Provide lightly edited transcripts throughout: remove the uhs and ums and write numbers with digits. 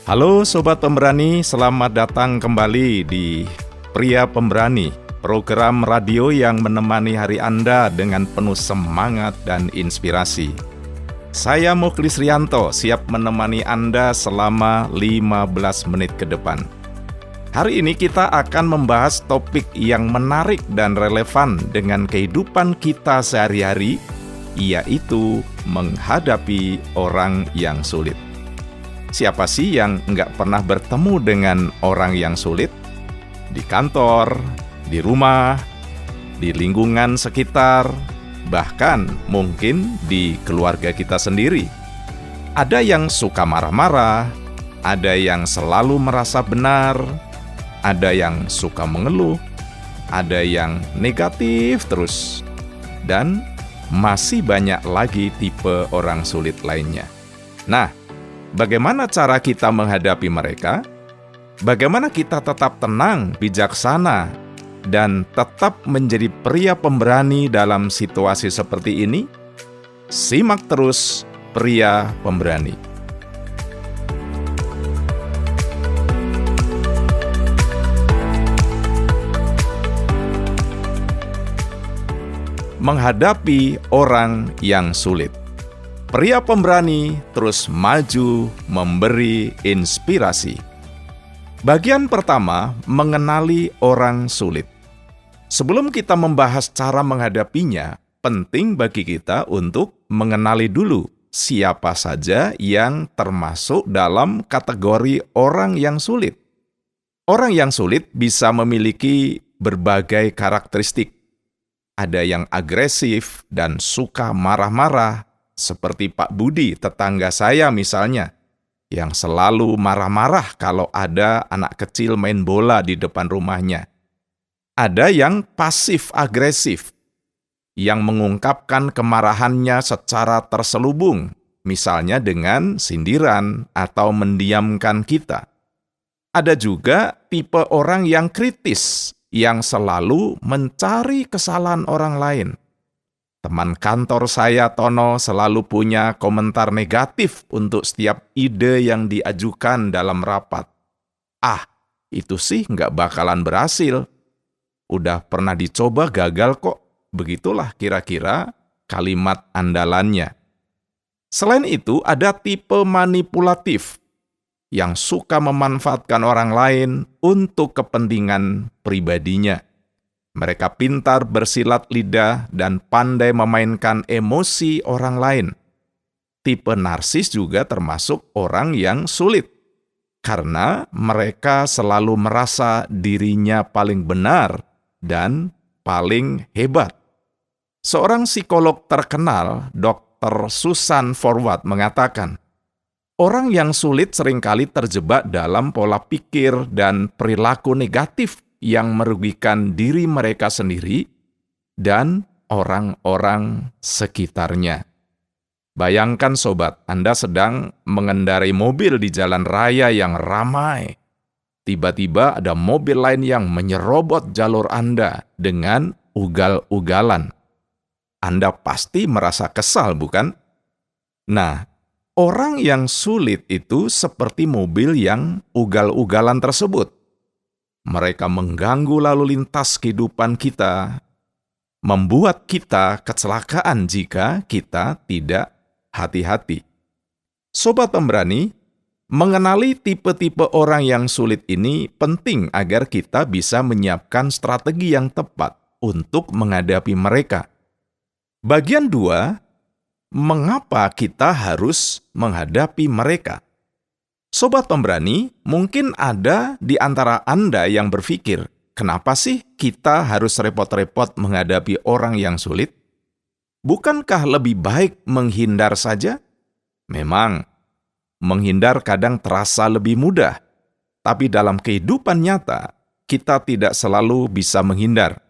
Halo Sobat Pemberani, selamat datang kembali di Pria Pemberani, program radio yang menemani hari Anda dengan penuh semangat dan inspirasi. Saya Mukhlis Rianto, siap menemani Anda selama 15 menit ke depan. Hari ini kita akan membahas topik yang menarik dan relevan dengan kehidupan kita sehari-hari, yaitu menghadapi orang yang sulit. Siapa sih yang nggak pernah bertemu dengan orang yang sulit? Di kantor, di rumah, di lingkungan sekitar, bahkan mungkin di keluarga kita sendiri. Ada yang suka marah-marah, ada yang selalu merasa benar, ada yang suka mengeluh, ada yang negatif terus, dan masih banyak lagi tipe orang sulit lainnya. Nah, bagaimana cara kita menghadapi mereka? Bagaimana kita tetap tenang, bijaksana, dan tetap menjadi pria pemberani dalam situasi seperti ini? Simak terus Pria Pemberani. Menghadapi orang yang sulit. Pria Pemberani terus maju memberi inspirasi. Bagian pertama, mengenali orang sulit. Sebelum kita membahas cara menghadapinya, penting bagi kita untuk mengenali dulu siapa saja yang termasuk dalam kategori orang yang sulit. Orang yang sulit bisa memiliki berbagai karakteristik. Ada yang agresif dan suka marah-marah, seperti Pak Budi, tetangga saya misalnya, yang selalu marah-marah kalau ada anak kecil main bola di depan rumahnya. Ada yang pasif-agresif, yang mengungkapkan kemarahannya secara terselubung, misalnya dengan sindiran atau mendiamkan kita. Ada juga tipe orang yang kritis, yang selalu mencari kesalahan orang lain. Teman kantor saya, Tono, selalu punya komentar negatif untuk setiap ide yang diajukan dalam rapat. Ah, itu sih nggak bakalan berhasil. Udah pernah dicoba gagal kok. Begitulah kira-kira kalimat andalannya. Selain itu, ada tipe manipulatif yang suka memanfaatkan orang lain untuk kepentingan pribadinya. Mereka pintar bersilat lidah dan pandai memainkan emosi orang lain. Tipe narsis juga termasuk orang yang sulit, karena mereka selalu merasa dirinya paling benar dan paling hebat. Seorang psikolog terkenal, Dr. Susan Forward, mengatakan, orang yang sulit seringkali terjebak dalam pola pikir dan perilaku negatif yang merugikan diri mereka sendiri dan orang-orang sekitarnya. Bayangkan sobat, Anda sedang mengendarai mobil di jalan raya yang ramai. Tiba-tiba ada mobil lain yang menyerobot jalur Anda dengan ugal-ugalan. Anda pasti merasa kesal, bukan? Nah, orang yang sulit itu seperti mobil yang ugal-ugalan tersebut. Mereka mengganggu lalu lintas kehidupan kita, membuat kita kecelakaan jika kita tidak hati-hati. Sobat Pemberani, mengenali tipe-tipe orang yang sulit ini penting agar kita bisa menyiapkan strategi yang tepat untuk menghadapi mereka. Bagian 2, mengapa kita harus menghadapi mereka? Sobat Pemberani, mungkin ada di antara Anda yang berpikir, kenapa sih kita harus repot-repot menghadapi orang yang sulit? Bukankah lebih baik menghindar saja? Memang, menghindar kadang terasa lebih mudah, tapi dalam kehidupan nyata, kita tidak selalu bisa menghindar.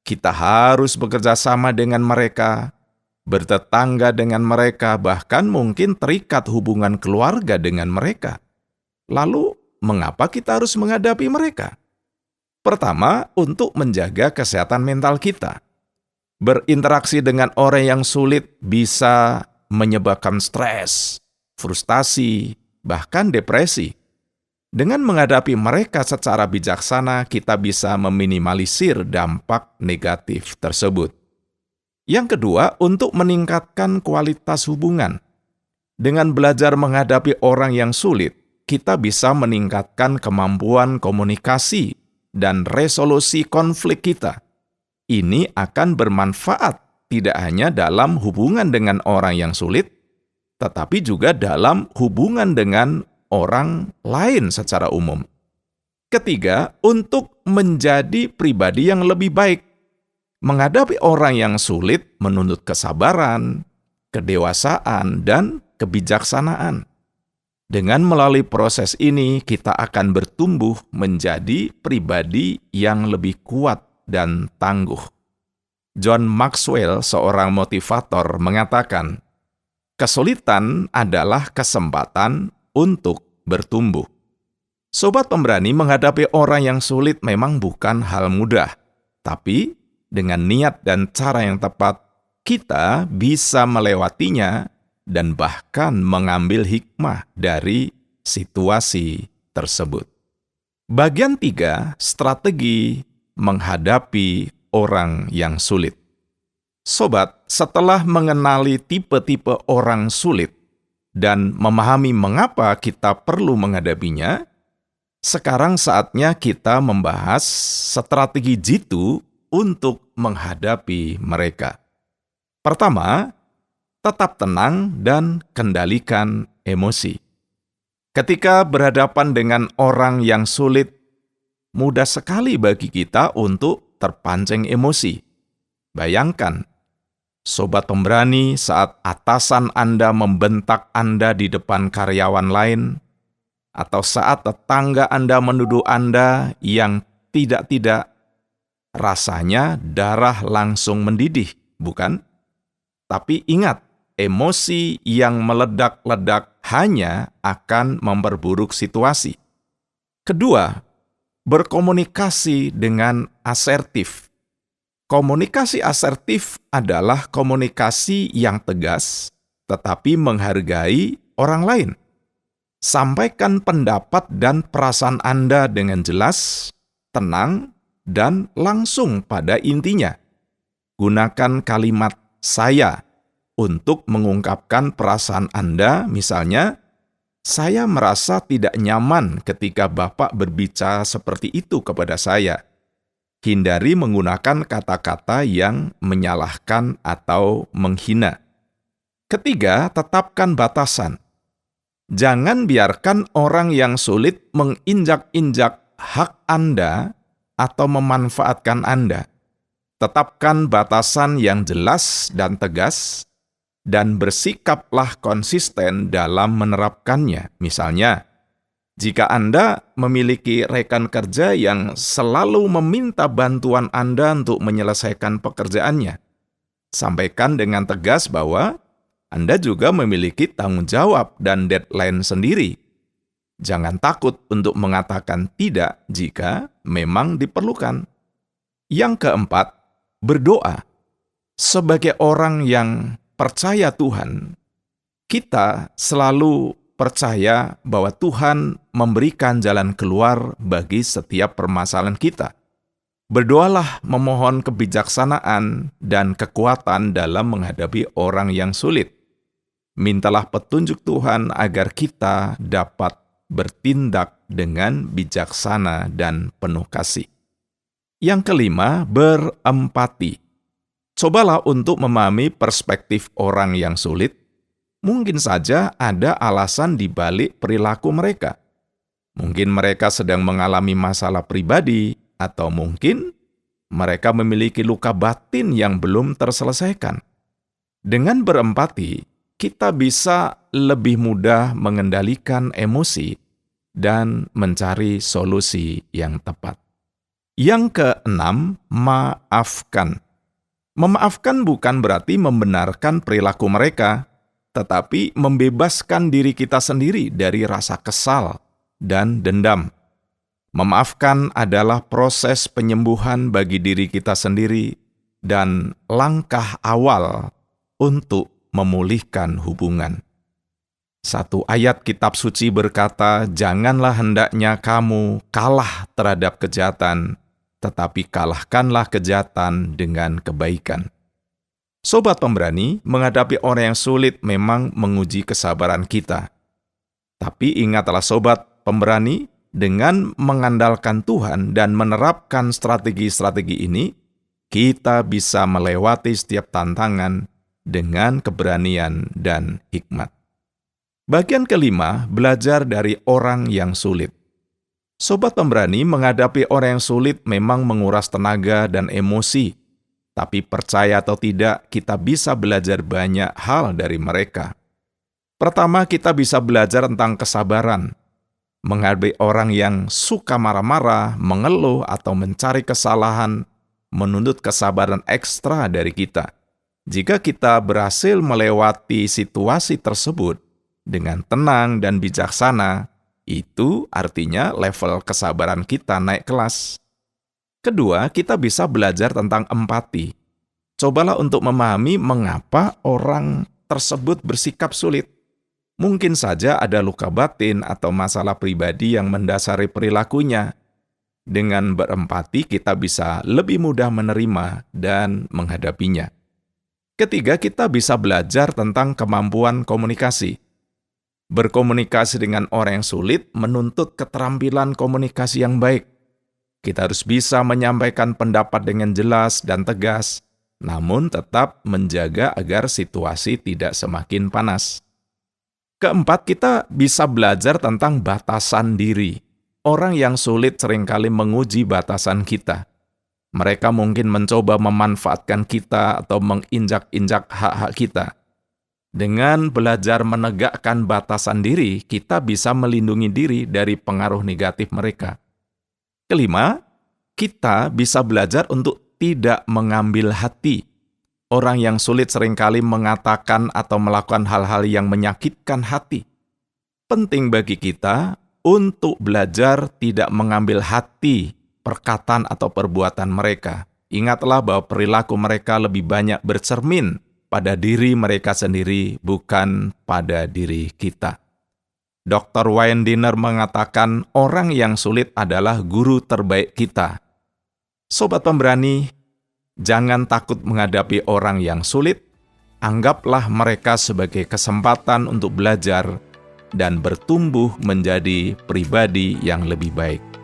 Kita harus bekerja sama dengan mereka, bertetangga dengan mereka, bahkan mungkin terikat hubungan keluarga dengan mereka. Lalu, mengapa kita harus menghadapi mereka? Pertama, untuk menjaga kesehatan mental kita. Berinteraksi dengan orang yang sulit bisa menyebabkan stres, frustasi, bahkan depresi. Dengan menghadapi mereka secara bijaksana, kita bisa meminimalisir dampak negatif tersebut. Yang kedua, untuk meningkatkan kualitas hubungan. Dengan belajar menghadapi orang yang sulit, kita bisa meningkatkan kemampuan komunikasi dan resolusi konflik kita. Ini akan bermanfaat tidak hanya dalam hubungan dengan orang yang sulit, tetapi juga dalam hubungan dengan orang lain secara umum. Ketiga, untuk menjadi pribadi yang lebih baik. Menghadapi orang yang sulit menuntut kesabaran, kedewasaan, dan kebijaksanaan. Dengan melalui proses ini, kita akan bertumbuh menjadi pribadi yang lebih kuat dan tangguh. John Maxwell, seorang motivator, mengatakan, kesulitan adalah kesempatan untuk bertumbuh. Sobat Pemberani, menghadapi orang yang sulit memang bukan hal mudah, tapi dengan niat dan cara yang tepat, kita bisa melewatinya dan bahkan mengambil hikmah dari situasi tersebut. Bagian 3, strategi menghadapi orang yang sulit. Sobat, setelah mengenali tipe-tipe orang sulit dan memahami mengapa kita perlu menghadapinya, sekarang saatnya kita membahas strategi jitu untuk menghadapi mereka. Pertama, tetap tenang dan kendalikan emosi. Ketika berhadapan dengan orang yang sulit, mudah sekali bagi kita untuk terpancing emosi. Bayangkan, Sobat Pemberani, saat atasan Anda membentak Anda di depan karyawan lain, atau saat tetangga Anda menuduh Anda yang tidak-tidak, rasanya darah langsung mendidih, bukan? Tapi ingat, emosi yang meledak-ledak hanya akan memperburuk situasi. Kedua, berkomunikasi dengan asertif. Komunikasi asertif adalah komunikasi yang tegas, tetapi menghargai orang lain. Sampaikan pendapat dan perasaan Anda dengan jelas, tenang, dan langsung pada intinya. Gunakan kalimat "saya" untuk mengungkapkan perasaan Anda, misalnya, "Saya merasa tidak nyaman ketika Bapak berbicara seperti itu kepada saya." Hindari menggunakan kata-kata yang menyalahkan atau menghina. Ketiga, tetapkan batasan. Jangan biarkan orang yang sulit menginjak-injak hak Anda atau memanfaatkan Anda. Tetapkan batasan yang jelas dan tegas, dan bersikaplah konsisten dalam menerapkannya. Misalnya, jika Anda memiliki rekan kerja yang selalu meminta bantuan Anda untuk menyelesaikan pekerjaannya, sampaikan dengan tegas bahwa Anda juga memiliki tanggung jawab dan deadline sendiri. Jangan takut untuk mengatakan tidak jika memang diperlukan. Yang keempat, berdoa. Sebagai orang yang percaya Tuhan, kita selalu percaya bahwa Tuhan memberikan jalan keluar bagi setiap permasalahan kita. Berdoalah memohon kebijaksanaan dan kekuatan dalam menghadapi orang yang sulit. Mintalah petunjuk Tuhan agar kita dapat bertindak dengan bijaksana dan penuh kasih. Yang kelima, berempati. Cobalah untuk memahami perspektif orang yang sulit. Mungkin saja ada alasan di balik perilaku mereka. Mungkin mereka sedang mengalami masalah pribadi, atau mungkin mereka memiliki luka batin yang belum terselesaikan. Dengan berempati, kita bisa lebih mudah mengendalikan emosi dan mencari solusi yang tepat. Yang keenam, maafkan. Memaafkan bukan berarti membenarkan perilaku mereka, tetapi membebaskan diri kita sendiri dari rasa kesal dan dendam. Memaafkan adalah proses penyembuhan bagi diri kita sendiri dan langkah awal untuk memulihkan hubungan. Satu ayat kitab suci berkata, "Janganlah hendaknya kamu kalah terhadap kejahatan, tetapi kalahkanlah kejahatan dengan kebaikan." Sobat pemberani, menghadapi orang yang sulit memang menguji kesabaran kita. Tapi ingatlah sobat pemberani, dengan mengandalkan Tuhan dan menerapkan strategi-strategi ini, kita bisa melewati setiap tantangan dengan keberanian dan hikmat. Bagian kelima, belajar dari orang yang sulit. Sobat pemberani, menghadapi orang yang sulit memang menguras tenaga dan emosi. Tapi percaya atau tidak, kita bisa belajar banyak hal dari mereka. Pertama, kita bisa belajar tentang kesabaran. Menghadapi orang yang suka marah-marah, mengeluh, atau mencari kesalahan, menuntut kesabaran ekstra dari kita. Jika kita berhasil melewati situasi tersebut dengan tenang dan bijaksana, itu artinya level kesabaran kita naik kelas. Kedua, kita bisa belajar tentang empati. Cobalah untuk memahami mengapa orang tersebut bersikap sulit. Mungkin saja ada luka batin atau masalah pribadi yang mendasari perilakunya. Dengan berempati, kita bisa lebih mudah menerima dan menghadapinya. Ketiga, kita bisa belajar tentang kemampuan komunikasi. Berkomunikasi dengan orang yang sulit menuntut keterampilan komunikasi yang baik. Kita harus bisa menyampaikan pendapat dengan jelas dan tegas, namun tetap menjaga agar situasi tidak semakin panas. Keempat, kita bisa belajar tentang batasan diri. Orang yang sulit seringkali menguji batasan kita. Mereka mungkin mencoba memanfaatkan kita atau menginjak-injak hak-hak kita. Dengan belajar menegakkan batasan diri, kita bisa melindungi diri dari pengaruh negatif mereka. Kelima, kita bisa belajar untuk tidak mengambil hati. Orang yang sulit seringkali mengatakan atau melakukan hal-hal yang menyakitkan hati. Penting bagi kita untuk belajar tidak mengambil hati perkataan atau perbuatan mereka. Ingatlah bahwa perilaku mereka lebih banyak bercermin pada diri mereka sendiri, bukan pada diri kita. Dr. Wayne Dyer mengatakan orang yang sulit adalah guru terbaik kita. Sobat pemberani, jangan takut menghadapi orang yang sulit. Anggaplah mereka sebagai kesempatan untuk belajar dan bertumbuh menjadi pribadi yang lebih baik.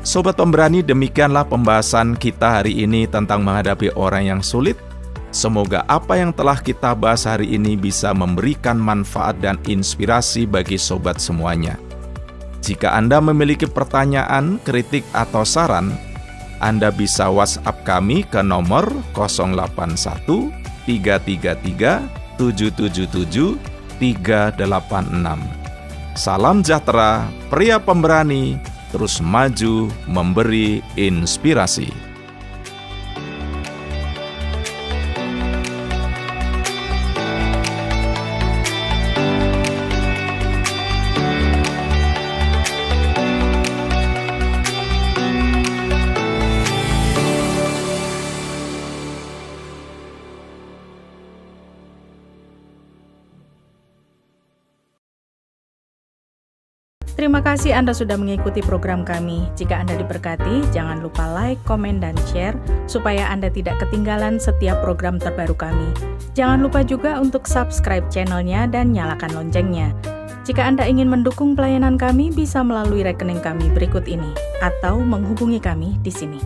Sobat pemberani, demikianlah pembahasan kita hari ini tentang menghadapi orang yang sulit. Semoga apa yang telah kita bahas hari ini bisa memberikan manfaat dan inspirasi bagi sobat semuanya. Jika Anda memiliki pertanyaan, kritik, atau saran, Anda bisa WhatsApp kami ke nomor 081 333 777 386. Salam sejahtera, pria pemberani, terus maju memberi inspirasi. Terima kasih Anda sudah mengikuti program kami. Jika Anda diberkati, jangan lupa like, komen, dan share supaya Anda tidak ketinggalan setiap program terbaru kami. Jangan lupa juga untuk subscribe channelnya dan nyalakan loncengnya. Jika Anda ingin mendukung pelayanan kami, bisa melalui rekening kami berikut ini atau menghubungi kami di sini.